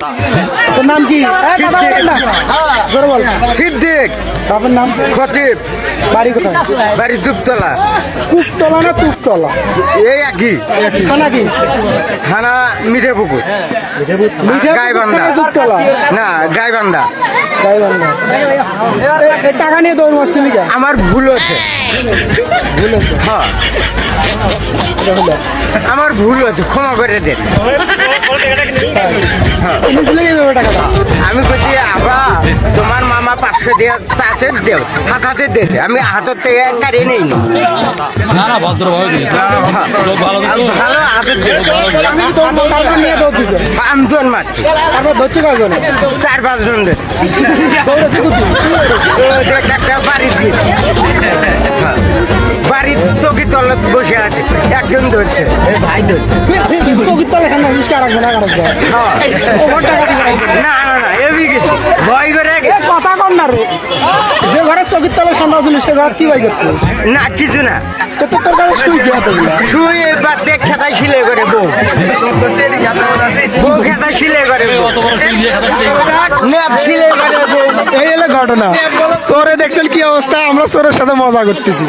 তোর নাম কি? সিদ্দিক। বাপের নাম? খতিব। বাড়ি কোথায়? বাড়ি দুপতলা। কূপতলা না তুপতলা? এই একই। থানা কি? থানা মিঠাপুকুর। গাইবান্ধা। কূপতলা না, গাইবান্ধা। গাইবান্ধা। এই টাকা নিয়ে দৌড় মারছিলি কেন? আমার ভুল হচ্ছে। ভুল হয়েছে। হ্যাঁ, এটা হলো। আমার ভুল হচ্ছে, ক্ষমা করে দেন। নিয়েছিলে কিভাবে টাকাটা? আমি বলছি আবা তোমার মামা 500 দিয়ে চাচের দেও, হাতে দিয়েছে, আমি হাতের থেকে গাড়ি নেই না। না না ভদ্রভাবে দিই লোক ভালো আমি ভালো হাতের দেব। আমি কি দৌড় তারপর নিয়ে দৌড় দিছে? আমি জন মারছি, তারপর ধরছে কয়জন? 4-5 জন ধরছে। দৌড়েছে কুতি? একটা বাড়ি দিয়েছে, বাড়ির চৌকি তলে বসে আছে, একজন ধরছে, এই ভাই ধরছে। চৌকির তলে এখানে আসিস কার রাখবে না কার রাখবে? ওর টাকা দিয়ে রাখবে। না না না, এবি গেছে ভয় করে এ কথা কর না রে। যে ঘরে চৌকির তলে ঠান্ডা ছিল সে ঘর কি ভাই করছে? না, কিছু না, তো তোর ঘরে শুই গিয়ে আছে শুয়ে এবার দেখ খেতায় সিলে করে বউ খেতায় সিলে করে বউ, অত বড় সুই দিয়ে খাতা দিলে ন্যাপ সিলে করে বউ। এই হলো ঘটনা। চোরে দেখছেন কি অবস্থা, আমরা চোরের সাথে মজা করতেছি।